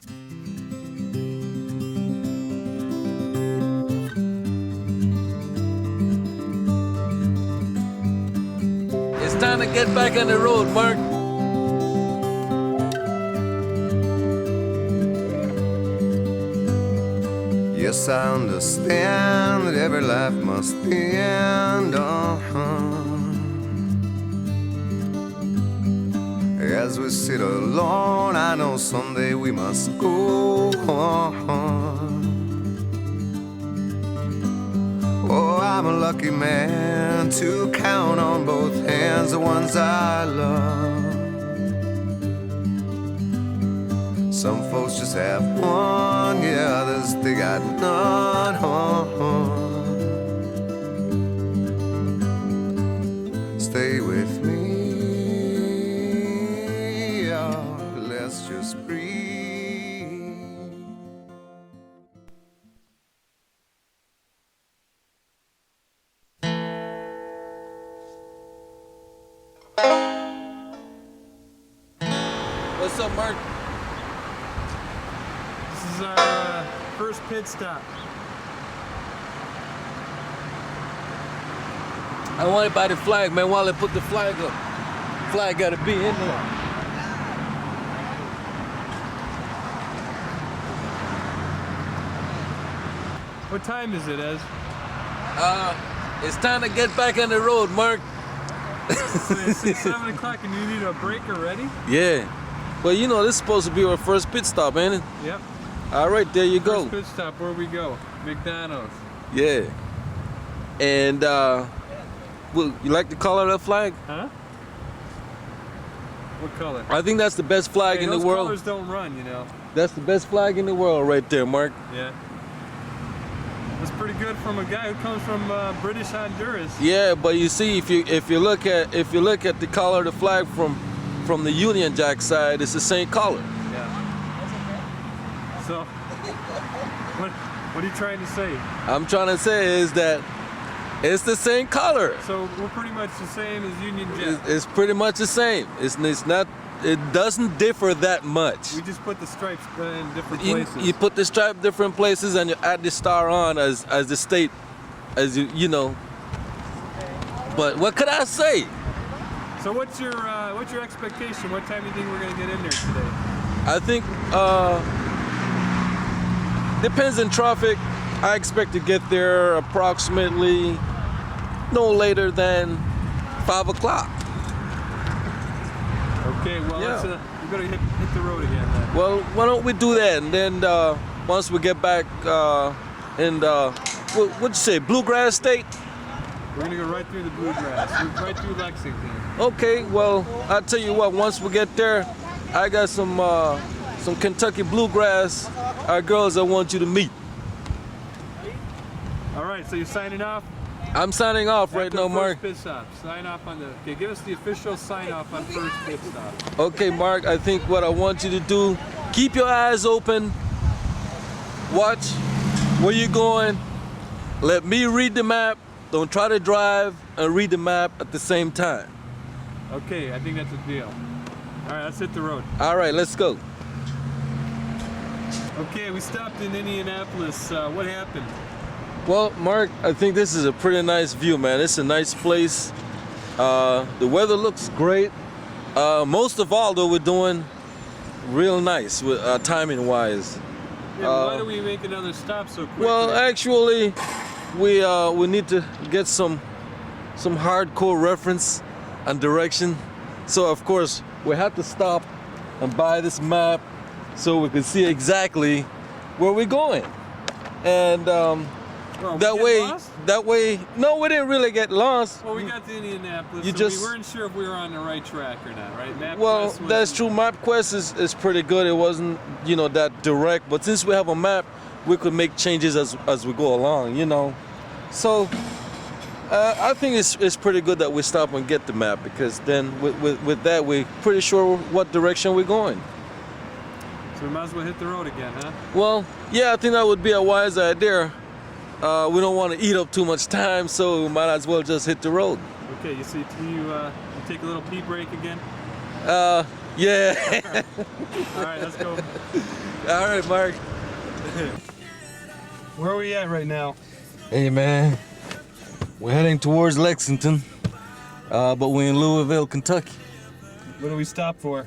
It's time to get back on the road, Mark. Yes, I understand that every life must end. As we sit alone, I know someday we must go on. Oh, I'm a lucky man to count on both hands the ones I love. Some folks just have one, yeah, others they got none. Stay with me, let's just breathe. What's up, Mark? This is our first pit stop. I want it by the flag, man. While they put the flag up. Flag gotta be in there. What time is it, Ez? It's time to get back on the road, Mark. It's 7 o'clock and you need a break already? Yeah. Well, you know, this is supposed to be our first pit stop, ain't it? Yep. All right, there you go. First pit stop, where we go? McDonald's. Yeah. And, well, you like the color of that flag? Huh? What color? I think that's the best flag in the world. Those colors don't run, you know. That's the best flag in the world right there, Mark. Yeah. That's pretty good from a guy who comes from British Honduras. Yeah, but you see, if you look at the color of the flag from the Union Jack side, it's the same color. Yeah. So, what are you trying to say? I'm trying to say is that it's the same color. So we're pretty much the same as Union Jack. It's pretty much the same. It's not. It doesn't differ that much. We just put the stripes in different You, places. you put the stripe different places and you add the star on as the state, as you know. But what could I say? So what's your expectation? What time do you think we're gonna get in there today? I think depends on traffic. I expect to get there approximately no later than 5 o'clock. Okay, well, Yeah. we better hit the road again then. Well, why don't we do that, and then once we get back in what'd you say, Bluegrass State? We're gonna go right through the bluegrass, right through Lexington. Okay, well, I'll tell you what, once we get there, I got some Kentucky Bluegrass girls I want you to meet. All right, so you're signing off? I'm signing off right After now, the Mark. First pit stop. Sign off on the. Okay, give us the official sign off on first pit stop. Okay, Mark, I think what I want you to do, keep your eyes open, watch where you're going, let me read the map, don't try to drive and read the map at the same time. Okay, I think that's a deal. All right, let's hit the road. All right, let's go. Okay, we stopped in Indianapolis. What happened? Well, Mark, I think this is a pretty nice view, man. It's a nice place. The weather looks great. Most of all, though, we're doing real nice with timing-wise. Yeah, why do we make another stop so quickly? Well, actually, we need to get some hardcore reference and direction. So, of course, we have to stop and buy this map so we can see exactly where we're going. And well, that way, no, we didn't really get lost. Well, we got to Indianapolis, You so just- we weren't sure if we were on the right track or not, right? MapQuest Well, wasn't- that's true. MapQuest is pretty good. It wasn't, that direct. But since we have a map, we could make changes as we go along, So I think it's pretty good that we stop and get the map, because then with that, we're pretty sure what direction we're going. So we might as well hit the road again, huh? Well, yeah, I think that would be a wise idea. We don't want to eat up too much time, so we might as well just hit the road. Okay, you take a little pee break again? Yeah. All right, let's go. All right, Mark. Where are we at right now? Hey, man. We're heading towards Lexington, but we're in Louisville, Kentucky. What do we stop for?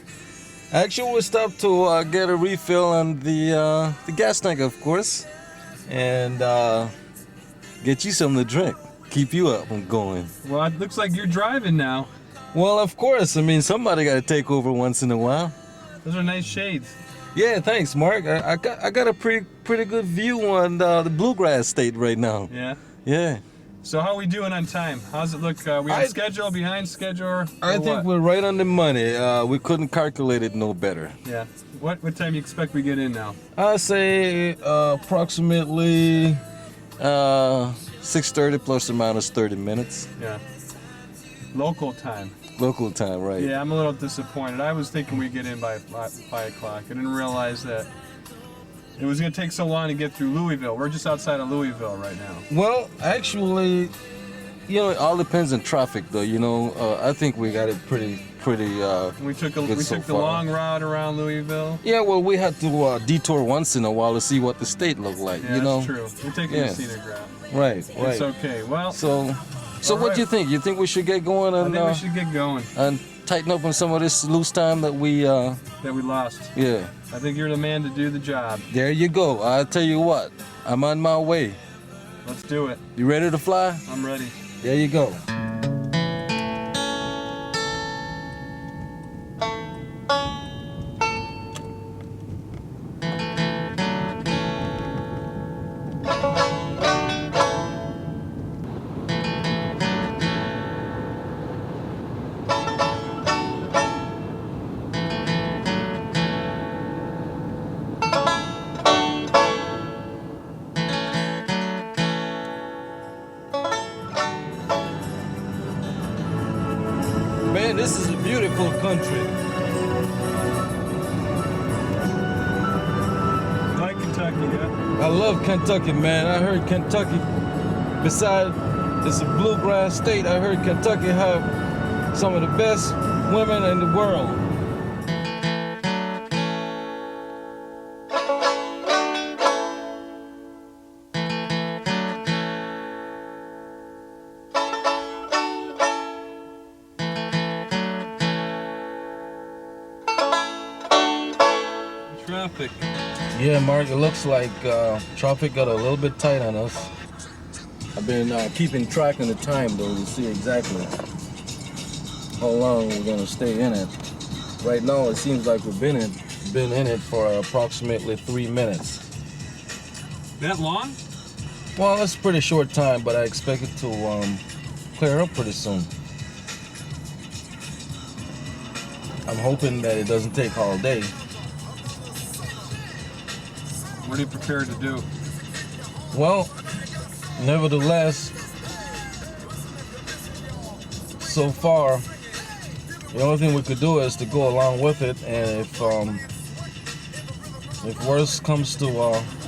Actually, we stopped to get a refill on the gas tank, of course, and get you something to drink. Keep you up and going. Well, it looks like you're driving now. Well, of course. I mean, somebody got to take over once in a while. Those are nice shades. Yeah, thanks, Mark. I got a pretty good view on the bluegrass state right now. Yeah. Yeah. So how are we doing on time? How's it look? We on schedule, behind schedule? Or I think what? we're right on the money. We couldn't calculate it no better. Yeah. What time do you expect we get in now? I say approximately 6:30 plus or minus 30 minutes. Yeah. Local time. Local time, right? Yeah, I'm a little disappointed. I was thinking we'd get in by 5 o'clock. I didn't realize that it was going to take so long to get through Louisville. We're just outside of Louisville right now. Well, actually, you know, it all depends on traffic, though. You know, I think we got it pretty. We took the long route around Louisville. Yeah, well, we had to detour once in a while to see what the state looked like. Yeah, you know, that's true. We're taking the scenic route. Right. It's okay. Well, So all what right. do you think? You think we should get going I and think we should get going. and tighten up on some of this loose time that we That we lost. yeah. I think you're the man to do the job. There you go. I'll tell you what. I'm on my way. Let's do it. You ready to fly? I'm ready. There you go. Man, this is a beautiful country. Like Kentucky, yeah? I love Kentucky, man. I heard Kentucky, besides it's a bluegrass state, I heard Kentucky have some of the best women in the world. Traffic. Yeah, Mark, it looks like traffic got a little bit tight on us. I've been keeping track of the time, though, to see exactly how long we're gonna stay in it. Right now, it seems like we've been in it for approximately 3 minutes. That long? Well, that's a pretty short time, but I expect it to clear up pretty soon. I'm hoping that it doesn't take all day. What are you prepared to do? Well, nevertheless, so far, the only thing we could do is to go along with it, and if worse comes to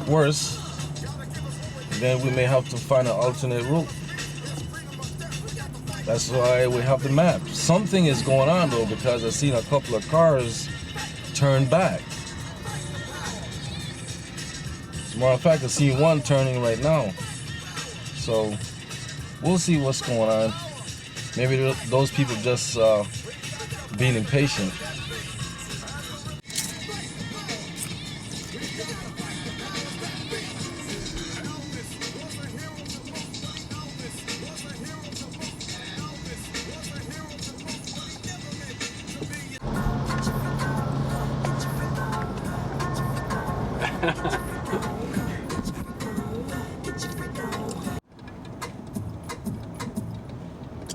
worse, then we may have to find an alternate route. That's why we have the map. Something is going on, though, because I've seen a couple of cars turn back. As a matter of fact, I see one turning right now. So we'll see what's going on. Maybe those people just being impatient.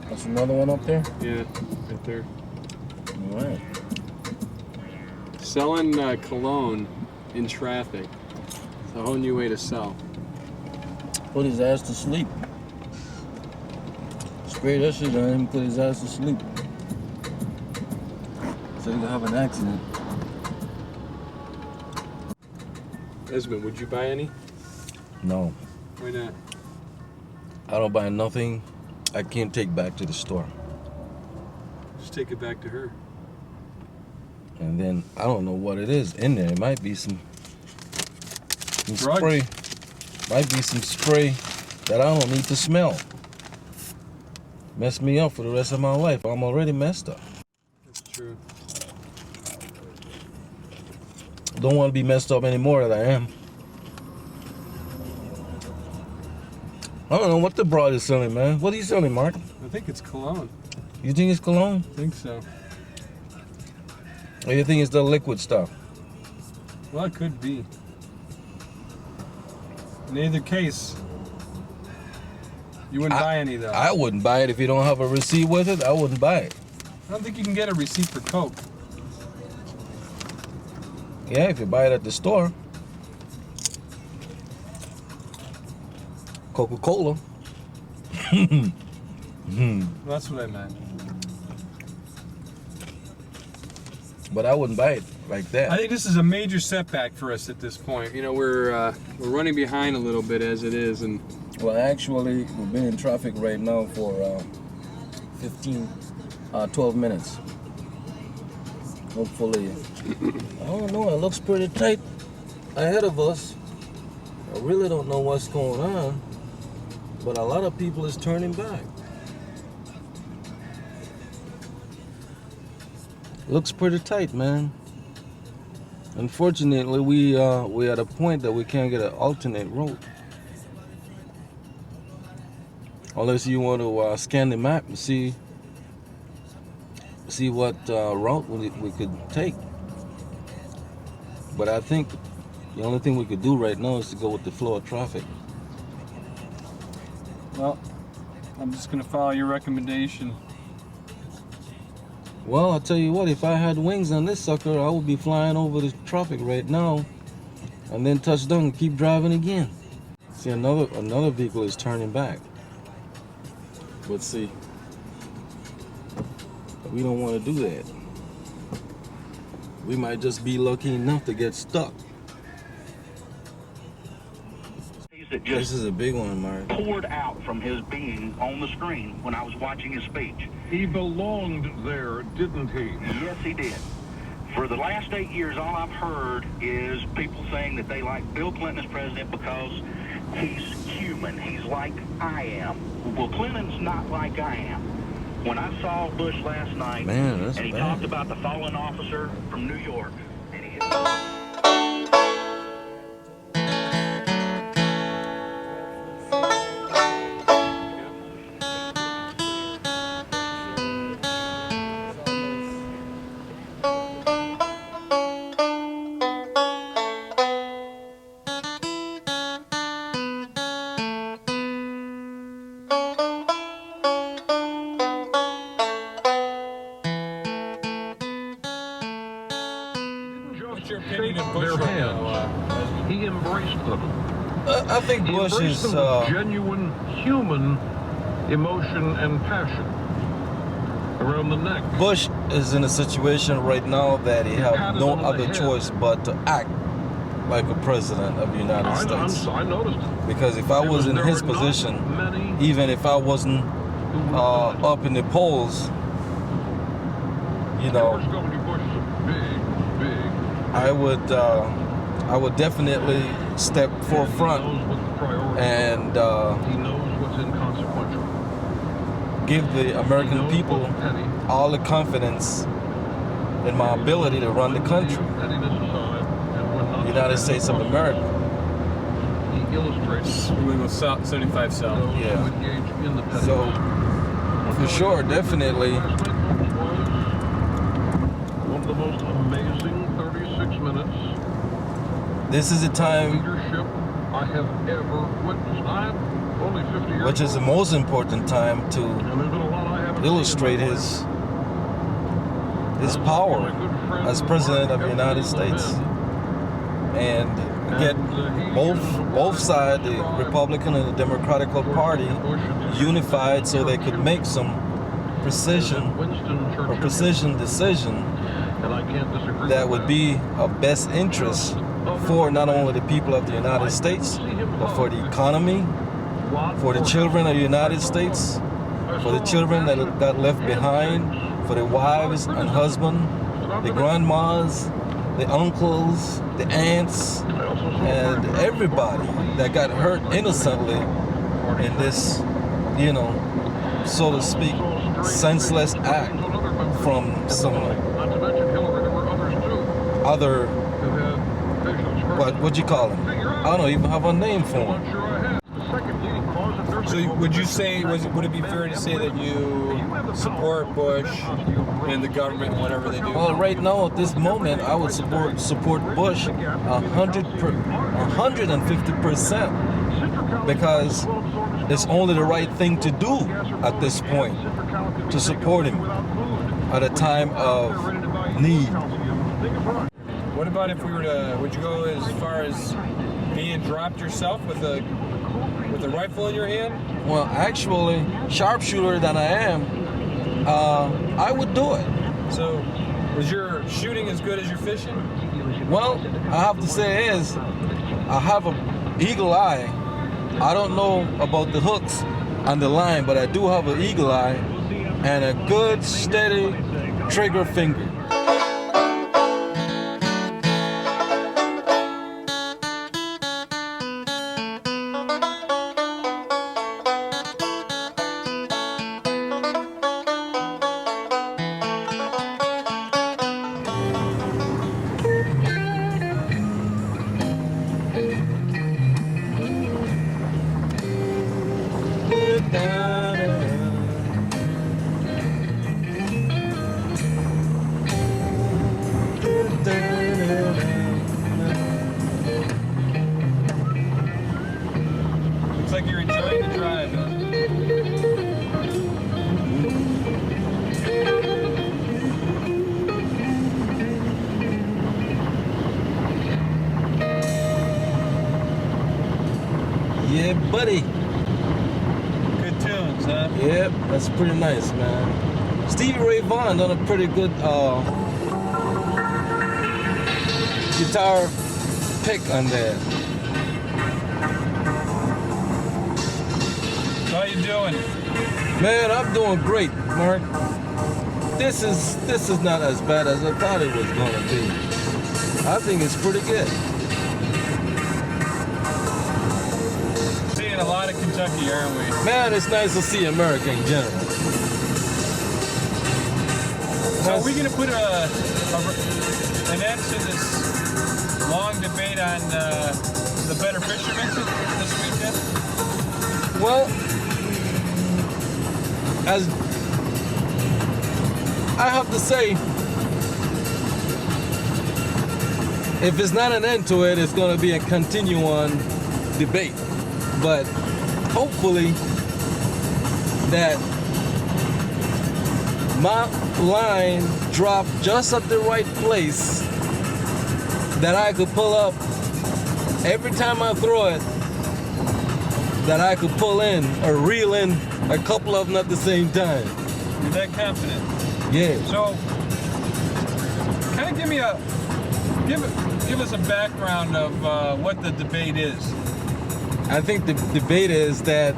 That's another one up there? Yeah, right there. All right. Selling cologne in traffic. It's a whole new way to sell. Put his ass to sleep. Spray that shit on him, put his ass to sleep. So he could have an accident. Esmond, would you buy any? No, Why not? I don't buy nothing I can't take back to the store. Just take it back to her. And then I don't know what it is in there. It might be some Drugs. spray. Might be some spray that I don't need to smell. Mess me up for the rest of my life. I'm already messed up. That's true. Don't want to be messed up anymore than I am. I don't know what the broad is selling, man. What are you selling, Mark? I think it's cologne. You think it's cologne? I think so. Or you think it's the liquid stuff? Well, it could be. In either case, you wouldn't buy any though. I wouldn't buy it if you don't have a receipt with it. I wouldn't buy it. I don't think you can get a receipt for Coke. Yeah, if you buy it at the store. Coca-Cola. That's what I meant. But I wouldn't buy it like that. I think this is a major setback for us at this point. You know, we're running behind a little bit as it is, and Well, actually, we've been in traffic right now for 12 minutes. Hopefully, I don't know, it looks pretty tight ahead of us. I really don't know what's going on, but a lot of people is turning back. Looks pretty tight, man. Unfortunately, we're at a point that we can't get an alternate route. Unless you want to scan the map and see what route we could take. But I think the only thing we could do right now is to go with the flow of traffic. well, I'm just gonna follow your recommendation. Well, I'll tell you what, if I had wings on this sucker, I would be flying over the traffic right now and then touch down and keep driving again. See, another vehicle is turning back. But see, we don't want to do that. We might just be lucky enough to get stuck. That This just is a big one, Mark. poured out from his being on the screen when I was watching his speech. He belonged there, didn't he? Yes, he did. For the last 8 years, all I've heard is people saying that they like Bill Clinton as president because he's human. He's like I am. Well, Clinton's not like I am. When I saw Bush last night, Man, that's and he bad. talked about the fallen officer from New York, and he What's your opinion of Bush Their right hands. now? He embraced them. I think He Bush embraced is. them with genuine human emotion and passion around the neck. Bush is in a situation right now that he have Patted no on the other head. choice but to act like a president of the United States. I noticed it. Because if I was in There his were not position, many even if I wasn't who would have done it. up in the polls, you know, George W. Bush is a big I would definitely step forefront He knows what the priorities and are. He knows what's inconsequential. give the He American knows people what's petty. all the confidence in my ability to run the country, Pettiness aside, and when not United States of America. He illustrates We will 75 those South. Yeah. who engage in the pettiness. So, for sure, definitely. Last night, folks, was one of the most amazing 36 minutes This is a time leadership I have ever witnessed. I'm only 50 years which is the old, most important time to and there's been a lot I haven't illustrate seen in my his life. power My good friend as president of the Mark United F. States Levin, and get both sides, the Republican and the Democratic Party, unified so they could make some precision decision and I can't disagree that with would be of best interest for not only the people of the United States, but for the economy, for the children of the United States, for the children that got left behind, for the wives and husbands the grandmas, the uncles, the aunts, and everybody that got hurt innocently in this, you know, so to speak, senseless act from some other, what you call them? I don't even have a name for them. So would you say, would it be fair to say that you support Bush and the government and whatever they do? Well, right now at this moment, I would support Bush 150% because it's only the right thing to do at this point to support him at a time of need. What about if we were to, would you go as far as being dropped yourself with a rifle in your hand? Well, actually, sharpshooter than I am, I would do it. So, was your shooting as good as your fishing? Well, I have to say is, I have an eagle eye. I don't know about the hooks on the line, but I do have an eagle eye and a good, steady trigger finger. Looks like you're enjoying the drive. Yeah, buddy. Good tunes, huh? Yep, that's pretty nice, man. Stevie Ray Vaughan done a pretty good guitar pick on that. So how you doing? Man, I'm doing great, Mark. This is not as bad as I thought it was gonna be. I think it's pretty good. Seeing a lot of Kentucky, aren't we? Man, it's nice to see America in general. So are we going to put an end to this long debate on the better fishermen this weekend? Well, as I have to say, if it's not an end to it, it's going to be a continuing debate. But hopefully that my line dropped just at the right place that I could pull up every time I throw it, that I could pull in or reel in a couple of them at the same time. You're that confident? Yeah. So, kind of give us a background of what the debate is. I think the debate is that,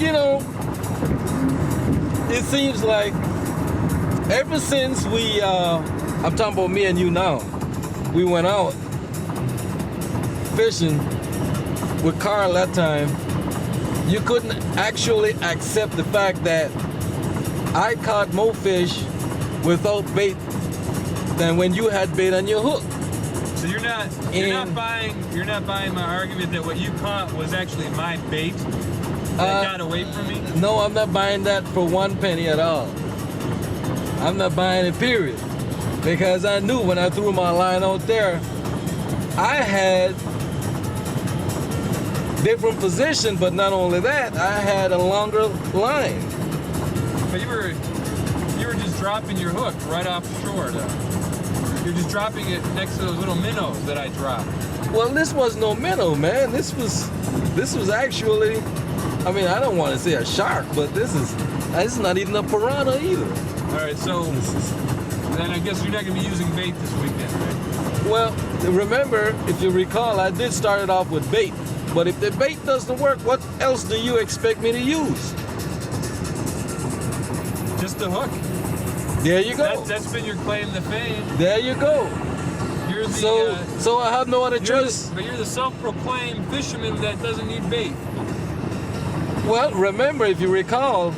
you know, it seems like ever since we, I'm talking about me and you now, we went out fishing with Carl that time, you couldn't actually accept the fact that I caught more fish without bait than when you had bait on your hook. So you're not buying my argument that what you caught was actually my bait that got away from me? No, I'm not buying that for 1 penny at all. I'm not buying it, period. Because I knew when I threw my line out there, I had different position, but not only that, I had a longer line. But you were just dropping your hook right off shore though. You're just dropping it next to those little minnows that I dropped. Well, this was no minnow, man. This was actually, I mean, I don't want to say a shark, but this is not even a piranha either. All right, so then I guess you're not gonna be using bait this weekend, right? Well, remember, if you recall, I did start it off with bait. But if the bait doesn't work, what else do you expect me to use? Just the hook. There you go. That's been your claim to fame. There you go. You're the, So I have no other choice. But you're the self-proclaimed fisherman that doesn't need bait. Well, remember, if you recall,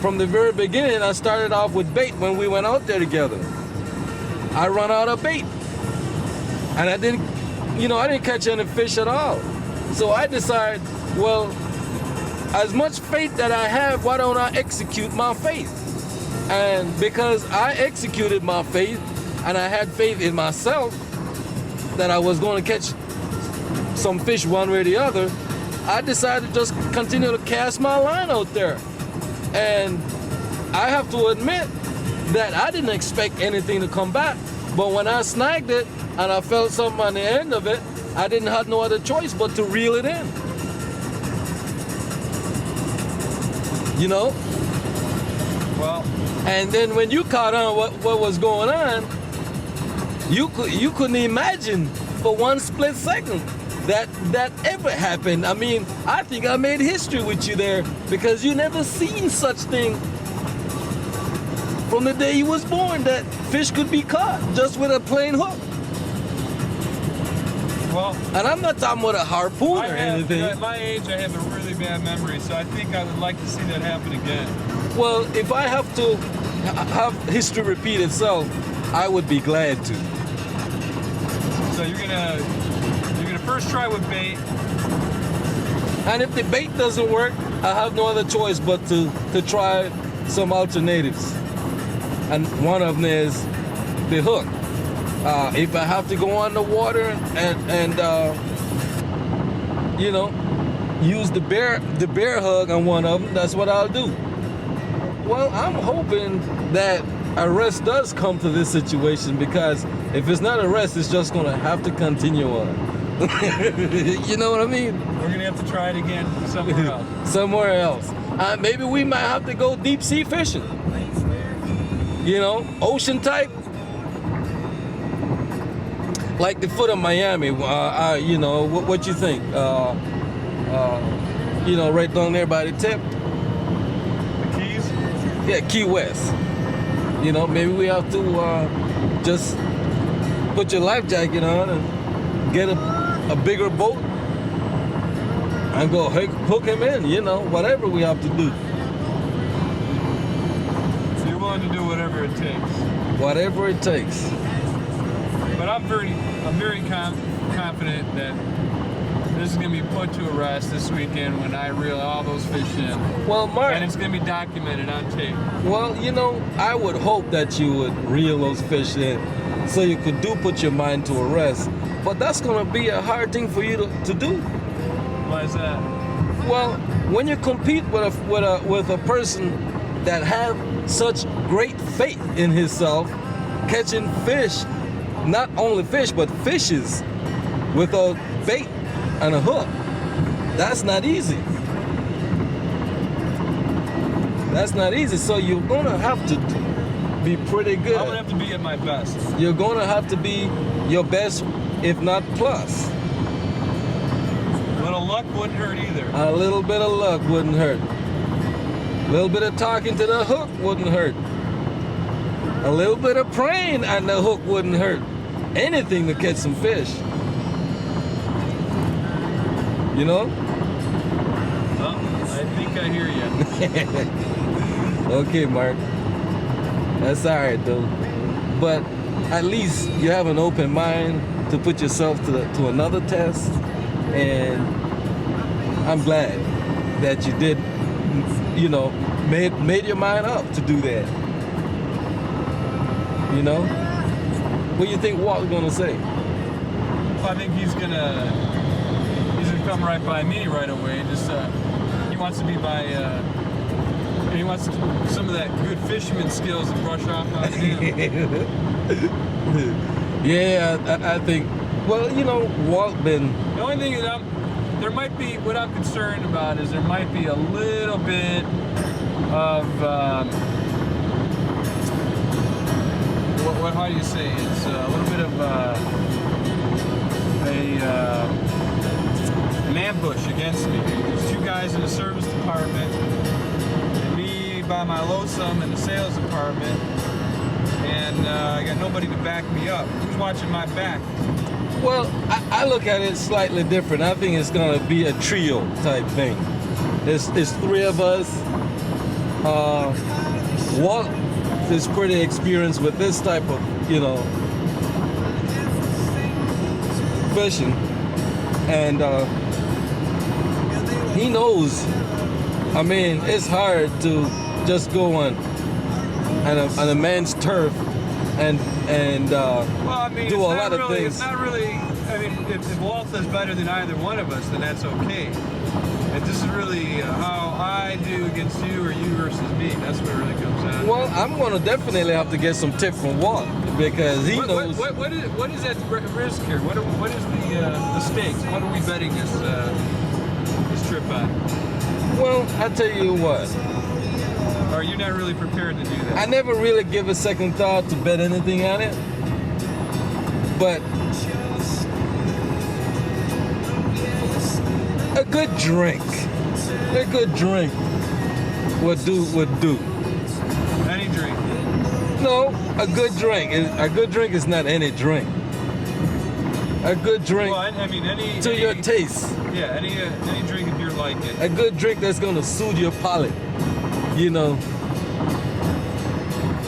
from the very beginning, I started off with bait when we went out there together. I run out of bait. And I didn't catch any fish at all. So I decided, well, as much faith that I have, why don't I execute my faith? And because I executed my faith, and I had faith in myself that I was going to catch some fish one way or the other, I decided to just continue to cast my line out there. And I have to admit that I didn't expect anything to come back. But when I snagged it and I felt something on the end of it, I didn't have no other choice but to reel it in. You know? Well, and then when you caught on what was going on, you couldn't imagine for one split second that ever happened. I mean, I think I made history with you there because you never seen such thing from the day you was born, that fish could be caught just with a plain hook. Well, and I'm not talking about a harpoon or anything. At my age, I have a really bad memory, so I think I would like to see that happen again. Well, if I have to have history repeat itself, I would be glad to. So you're gonna first try with bait. And if the bait doesn't work, I have no other choice but to try some alternatives. And one of them is the hook. If I have to go on the water and use the bear hug on one of them, that's what I'll do. Well, I'm hoping that a rest does come to this situation, because if it's not a rest, it's just gonna have to continue on. You know what I mean? We're gonna have to try it again somewhere else. Somewhere else. Maybe we might have to go deep sea fishing. You know, ocean type. Like the foot of Miami. What you think? Right down there by the tip. The Keys? Yeah, Key West. Maybe we have to just put your life jacket on and get a bigger boat and go hook him in, whatever we have to do. So you're willing to do whatever it takes? Whatever it takes. But I'm very confident that this is going to be put to a rest this weekend when I reel all those fish in. Well, Mark. And it's going to be documented on tape. Well, I would hope that you would reel those fish in so you could put your mind to a rest. But that's going to be a hard thing for you to do. Why is that? Well, when you compete with a person that have such great faith in himself, catching fish, not only fish, but fishes with a bait and a hook, that's not easy. That's not easy. So you're gonna have to be pretty good. I'm gonna have to be at my best. You're gonna have to be your best, if not plus. A little luck wouldn't hurt either. A little bit of luck wouldn't hurt. A little bit of talking to the hook wouldn't hurt. A little bit of praying and the hook wouldn't hurt. Anything to catch some fish. You know? Well, I think I hear you. Okay, Mark. That's all right, though. But at least you have an open mind to put yourself to another test. And I'm glad that you did, made your mind up to do that. What do you think Walt's gonna say? Well, I think he's gonna come right by me right away. Just he wants to be by. He wants some of that good fisherman skills to brush off on him. Yeah, I think. Well, Walt been. The only thing that what I'm concerned about is there might be a little bit of. How do you say? It's a little bit of an ambush against me. There's two guys in the service department, and me by my lonesome in the sales department, and I got nobody to back me up. Who's watching my back? Well, I look at it slightly different. I think it's gonna be a trio type thing. It's three of us. Walt is pretty experienced with this type of, fishing, and he knows. I mean, it's hard to just go on a man's turf and Well, I mean, do it's a not lot of really, things. It's not really. I mean, if Walt is better than either one of us, then that's okay. And this is really how I do against you or you versus me. That's what it really comes down to. Well, I'm gonna definitely have to get some tip from Walt because he knows. What is at risk here? What is the stakes? What are we betting this trip on? Well, I tell you what, Or are you not really prepared to do that? I never really give a second thought to bet anything on it, but a good drink would do. Any drink. No, a good drink. A good drink is not any drink. A good drink Well, I mean, to your taste. Yeah, any drink if you're liking. A good drink that's gonna soothe your palate,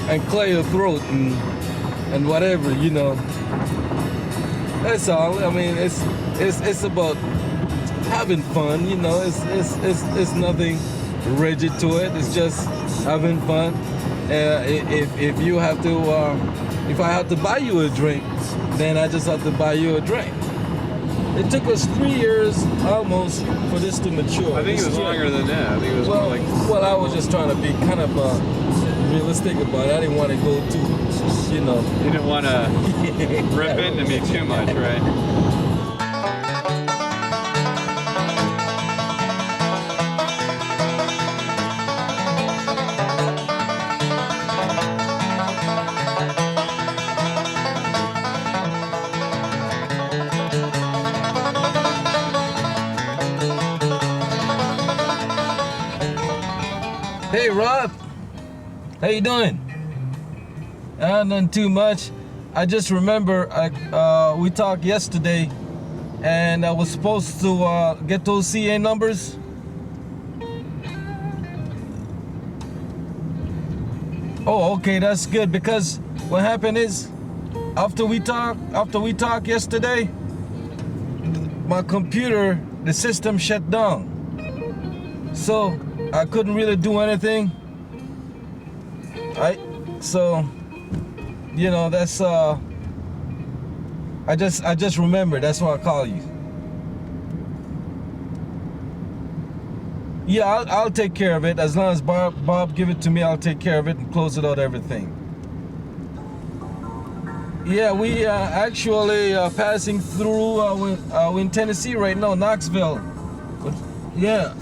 and clear your throat and whatever, That's all. I mean, it's about having fun, It's nothing rigid to it. It's just having fun. If you have to, if I have to buy you a drink, then I just have to buy you a drink. It took us 3 years almost for this to mature. I think it was longer than that. I think it was more like. Well, I was just trying to be kind of realistic about it. I didn't want to go too, You didn't want to rip into me too much, right? Hey, Rob. How you doing? Nothing too much. I just remember we talked yesterday, and I was supposed to get those CA numbers. Oh, okay, that's good, because what happened is after we talked yesterday, my computer, the system shut down. So I couldn't really do anything. That's I just remembered. That's why I call you. Yeah, I'll take care of it. As long as Bob give it to me, I'll take care of it and close it out everything. Yeah, we actually passing through. We're in Tennessee right now, Knoxville. Yeah.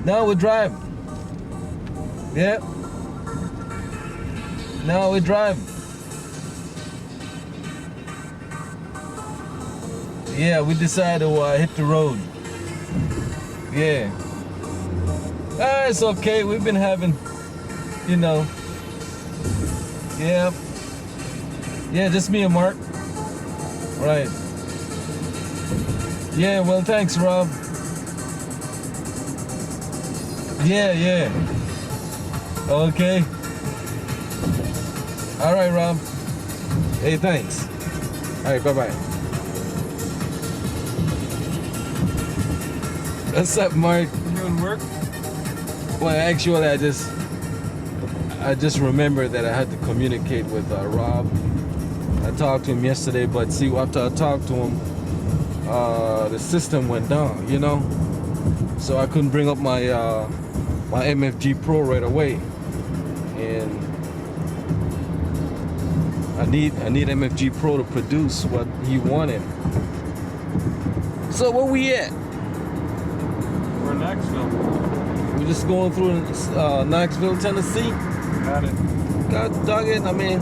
Now we're driving. Yeah. Now we're driving. Yeah, we decided to hit the road. Yeah. It's okay. We've been having, Yeah. Yeah, just me and Mark. Right. Yeah, well, thanks, Rob. Yeah. Okay. All right, Rob. Hey, thanks. All right, bye-bye. What's up, Mark? You doing work? Well, actually, I just remembered that I had to communicate with Rob. I talked to him yesterday, but see, after I talked to him, the system went down, So I couldn't bring up my my MFG Pro right away, and I need MFG Pro to produce what he wanted. So where we at? We're in Knoxville. We're just going through Knoxville, Tennessee. Got it. God dog it. I mean,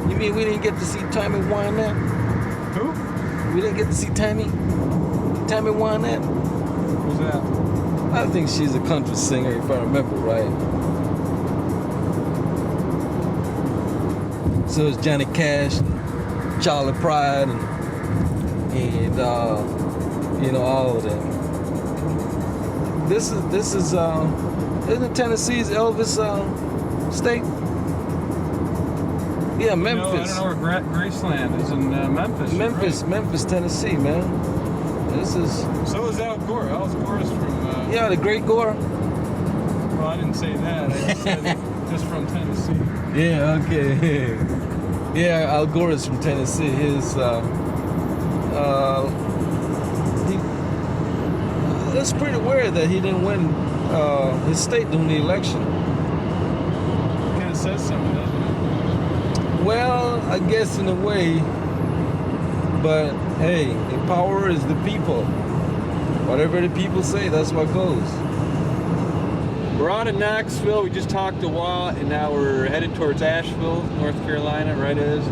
you mean we didn't get to see Tammy Wynette? Who? We didn't get to see Tammy Wynette? Who's that? I think she's a country singer, if I remember right. So it's Johnny Cash, Charlie Pride, and you know, all of them. This is isn't Tennessee's Elvis state? Yeah, Memphis. No, I don't know where Graceland is in Memphis. Memphis, right? Memphis, Tennessee, man. This is. So is Al Gore. Al Gore is from. Yeah, the Great Gore. Well, I didn't say that. I just said just from Tennessee. Yeah, okay. Yeah, Al Gore is from Tennessee. It's pretty weird that he didn't win his state during the election. Kind of says something, doesn't it? Well, I guess in a way, but hey, the power is the people. Whatever the people say, that's what goes. We're on in Knoxville. We just talked a while, and now we're headed towards Asheville, North Carolina, right as.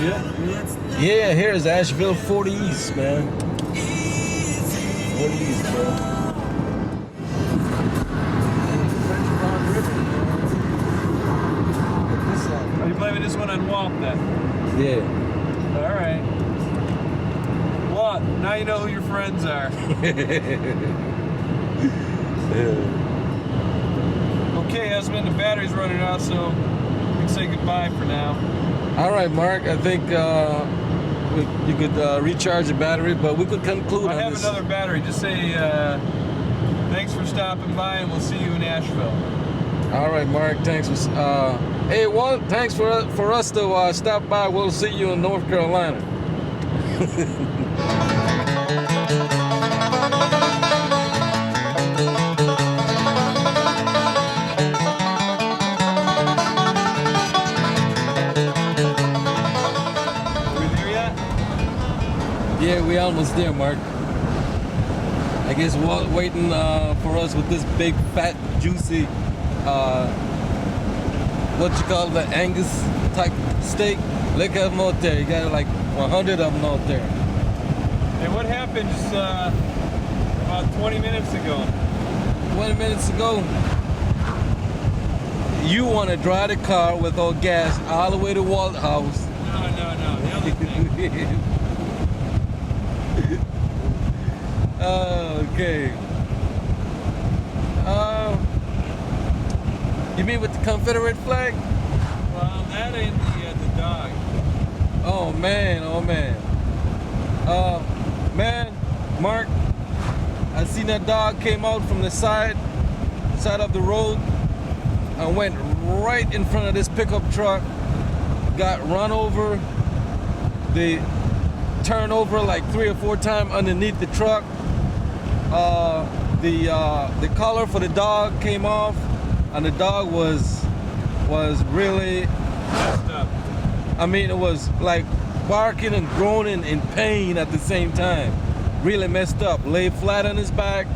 Yeah. Yeah, here's Asheville 40 East, man. 40 East, bro. Are you blaming this one on Walt then? Yeah. All right. Walt, now you know who your friends are. Okay, husband, the battery's running out, so we can say goodbye for now. All right, Mark. I think you could recharge the battery, but we could conclude I on have this. another battery. Just say thanks for stopping by, and we'll see you in Asheville. All right, Mark. Thanks for. Hey, Walt. Thanks for us to stop by. We'll see you in North Carolina. Yeah, we almost there, Mark. I guess Walt waiting for us with this big, fat, juicy, what you call the Angus type steak. Look at them out there. You got like 100 of them out there. And what happened just about 20 minutes ago? 20 minutes ago, you want to drive the car without gas all the way to Walt's house. No. The other thing. Okay. You mean with the Confederate flag? Well, that ain't the dog. Oh man. Man, Mark, I seen that dog came out from the side of the road and went right in front of this pickup truck, got run over. They turned over like 3 or 4 times underneath the truck. The collar for the dog came off, and the dog was really Messed up. I mean, it was like barking and groaning in pain at the same time. Really messed up. Lay flat on his back,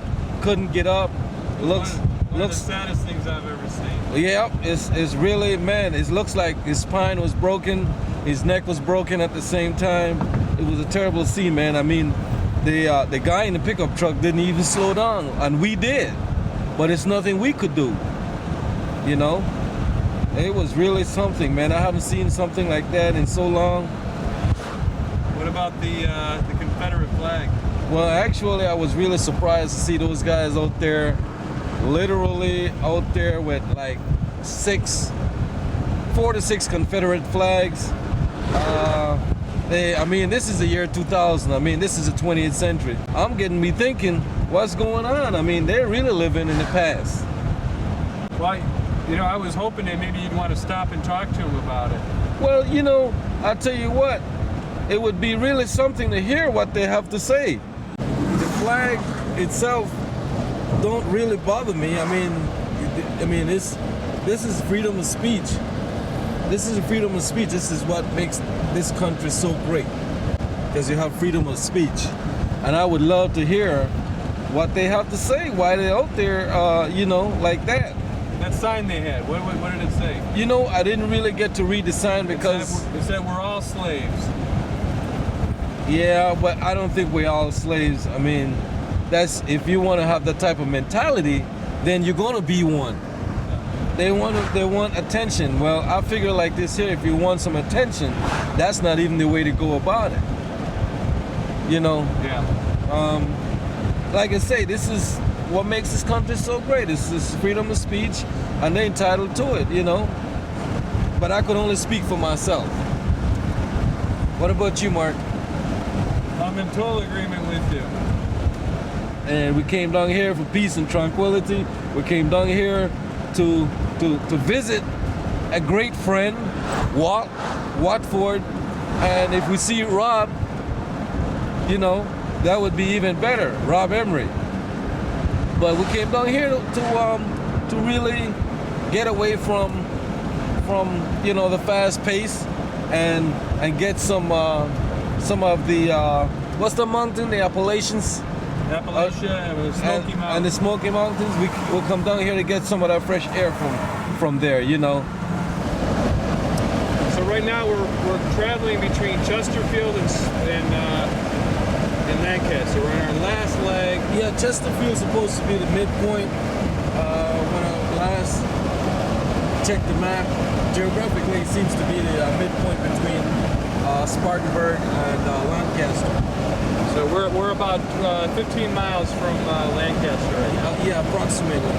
couldn't get up. One of the saddest things I've ever seen. Yeah, it's really, man, it looks like his spine was broken, his neck was broken at the same time. It was a terrible scene, man. I mean, the guy in the pickup truck didn't even slow down, and we did. But it's nothing we could do, you know? It was really something, man. I haven't seen something like that in so long. What about the Confederate flag? Well, actually, I was really surprised to see those guys out there, literally out there with like 4 to 6 Confederate flags. I mean, this is the year 2000. I mean, this is the 20th century. I'm getting me thinking, what's going on? I mean, they're really living in the past. Well, you know, I was hoping that maybe you'd want to stop and talk to him about it. Well, you know, I tell you what, it would be really something to hear what they have to say. The flag itself don't really bother me. I mean, this is freedom of speech. This is freedom of speech. This is what makes this country so great, because you have freedom of speech. And I would love to hear what they have to say, why they're out there, you know, like that. that sign they had? What did it say? You know, I didn't really get to read the sign because It said we're all slaves. yeah, but I don't think we're all slaves. I mean, that's if you want to have that type of mentality, then you're gonna be one. They want attention. Well, I figure like this here, if you want some attention, that's not even the way to go about it. You know, Yeah. like I say, this is what makes this country so great. It's this freedom of speech, and they're entitled to it, you know. But I could only speak for myself. What about you, Mark? I'm in total agreement with you. And we came down here for peace and tranquility. We came down here to visit a great friend, Watford. And if we see Rob, you know, that would be even better, Rob Emery. But we came down here to really get away from you know, the fast pace and get some of the what's the mountain, the Appalachians. Appalachia and the Smoky Mountains. And the Smoky Mountains, we'll come down here to get some of that fresh air from there, you know. So right now we're traveling between Chesterfield and Lancaster. We're on our last leg. Yeah, Chesterfield's supposed to be the midpoint. When I last checked the map, geographically it seems to be the midpoint between Spartanburg and Lancaster. So we're about 15 miles from Lancaster right now. Yeah, approximately.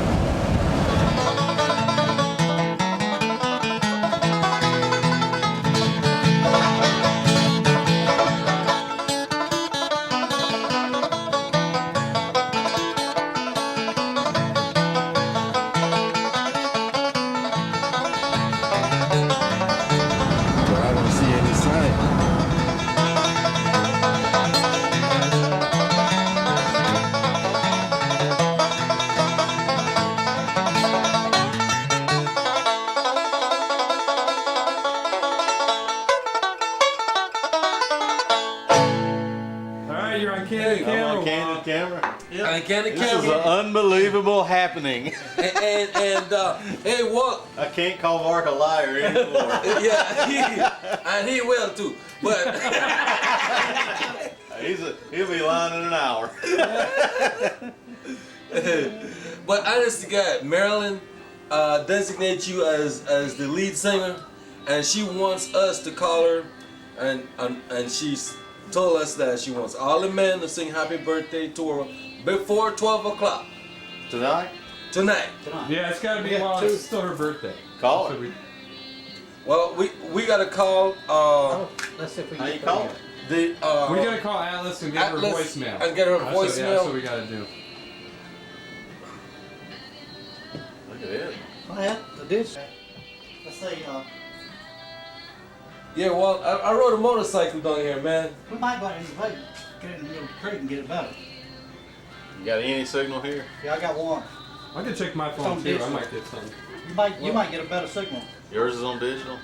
But I don't see any sign. All right, you're on candid I'm camera. on candid camera. I can't This is an camera. unbelievable happening. And hey, Walt. I can't call Mark a liar anymore. Yeah, he will too. But He'll be lying in an hour. but honest to God, Marilyn designates you as the lead singer, and she wants us to call her, and she's told us that she wants all the men to sing "Happy Birthday" to her before 12 o'clock Tonight? tonight. Yeah, it's got to be while it's still her birthday. Call So her. Well, we gotta call Let's see if we can How you get call that her? the We gotta call Atlas and get her Atlas voicemail. and get her That's what- yeah, that's what voicemail. we gotta do. Look at it. Oh, yeah, the dish. Let's say, Yeah, well, I rode a motorcycle down here, man. we might go out and invade, get in the middle of the creek and get it better. You got any signal here? Yeah, I got one. I can check my phone Some too. I digital. might get some. You might get a better signal. Yours is on digital?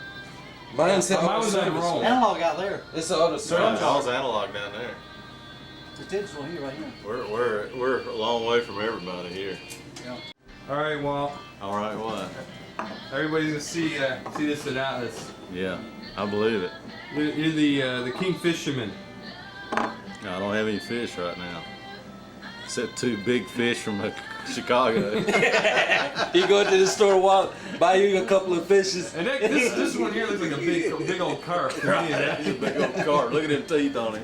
Mine's the Mine other was on service. roll. Analog out there. It's the other No, service. Y'all's analog down there. It's digital here, right here. We're a long way from everybody here. Yeah. All right, well, All right, what? everybody's gonna see this at Atlas. Yeah, I believe it. You're the king fisherman. No, I don't have any fish right now. Except 2 big fish from Chicago. You go to the store, Walt, buy you a couple of fishes. And this one here looks like a big old carp. to me, That's a big old carp. Look at them teeth on him.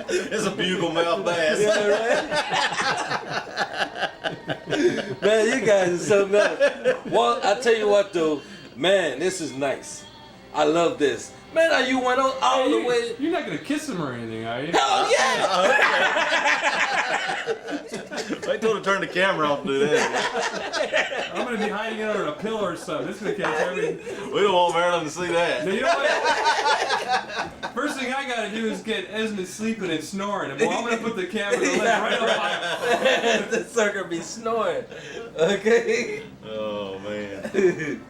It's a bugle mouth bass. Yeah, right? Man, you guys are so mad. Well, I tell you what though, man, this is nice. I love this. Man, you went on all the way. You're not gonna kiss him or anything, are you? Hell yeah! Wait till to turn the camera off and do that. I'm gonna be hiding it under a pillow or something. This is gonna catch everything. We don't want Marilyn to see Now, that. you know what? First thing I gotta do is get Esmond sleeping and snoring. Well, I'm gonna put the camera right on my. The sucker be snoring. Okay? Oh, man.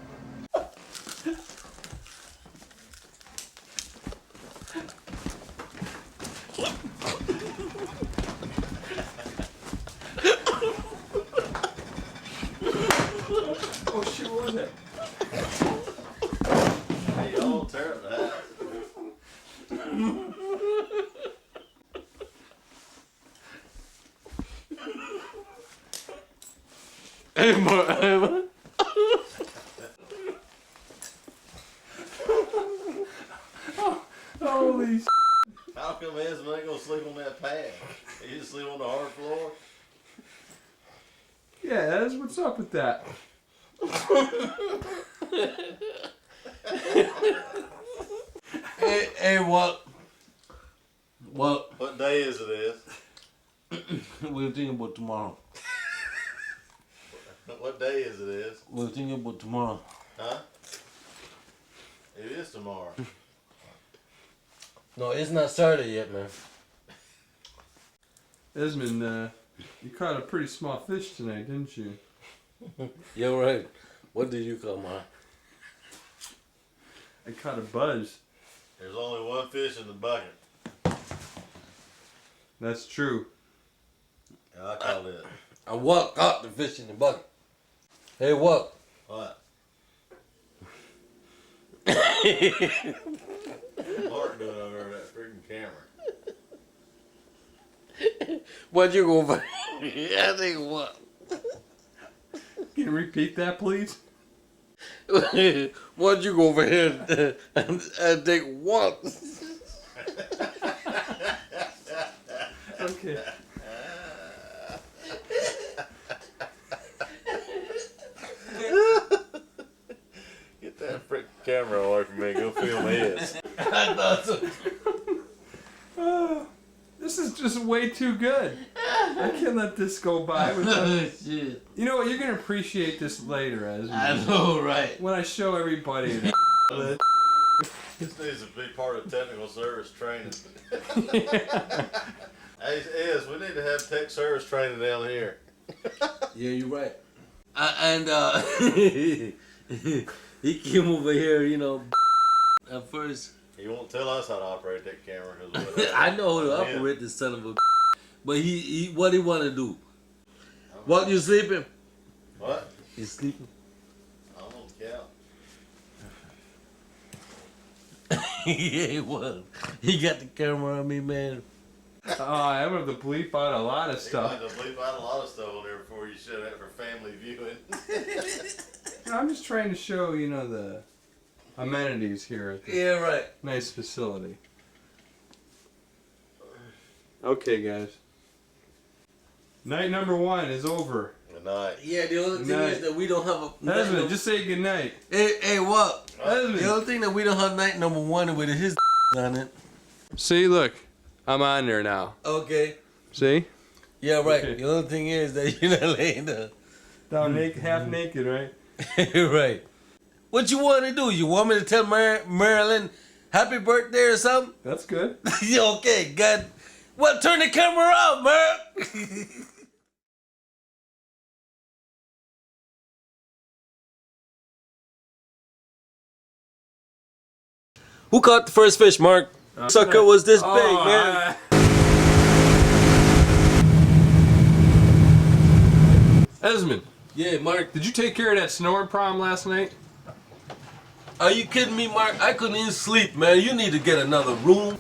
Hey, Mark. Holy s***. How come Esmond ain't gonna sleep on that pad? He just sleep on the hard floor? Yeah, Ez, what's up with that? Hey, what? What day is it? We're thinking about tomorrow. What day is it? We're thinking about tomorrow. Huh? It is tomorrow. No, it's not Saturday yet, man. Esmond, you caught a pretty small fish tonight, didn't you? You're right. What did you call mine? I caught a buzz. There's only one fish in the bucket. That's true. Yeah, I call it. I what caught the fish in the bucket. Hey, what? What? Mark doing over there that freaking camera. What you go for? I think what? Can you repeat that, please? Why'd you go over here and take what? Okay. Get that freaking camera away from me. Go film his. I thought so. Oh, this is just way too good. I can't let this go by without. Shit. You know what? You're gonna appreciate this later, Esmond. I know, right? When I show everybody. This needs to be part of technical service training. Hey, Ez, we need to have tech service training down here. Yeah, you're right. He came over here, you know, at first. He won't tell us how to operate that camera. 'Cause I know how to operate this son of a. But he what he want to do? What, you sleeping? What? You sleeping? I'm on the couch. Yeah, he was. He got the camera on me, man. Oh, I'm gonna have to bleep out a lot of You stuff. might have to leave out a lot of stuff on there before you show that for family viewing. I'm just trying to show, you know, the amenities here at this Yeah, right. nice facility. Okay, guys. Night number 1 is over. Good night. Yeah, the only thing is that we don't have a. Esmond, just say goodnight. Hey, what? Esmond. The only thing that we don't have night number 1 with his on it. See, look. I'm on there now. Okay. See? Yeah, right. Okay. The only thing is that you're not laying there. Down naked, half naked, right? Right. What you want to do? You want me to tell Marilyn happy birthday or something? That's good. Okay, good. Well, turn the camera off, man. Who caught the first fish, Mark? Sucker was this big, man. Esmond, Yeah, Mark. did you take care of that snoring problem last night? Are you kidding me, Mark? I couldn't even sleep, man. You need to get another room.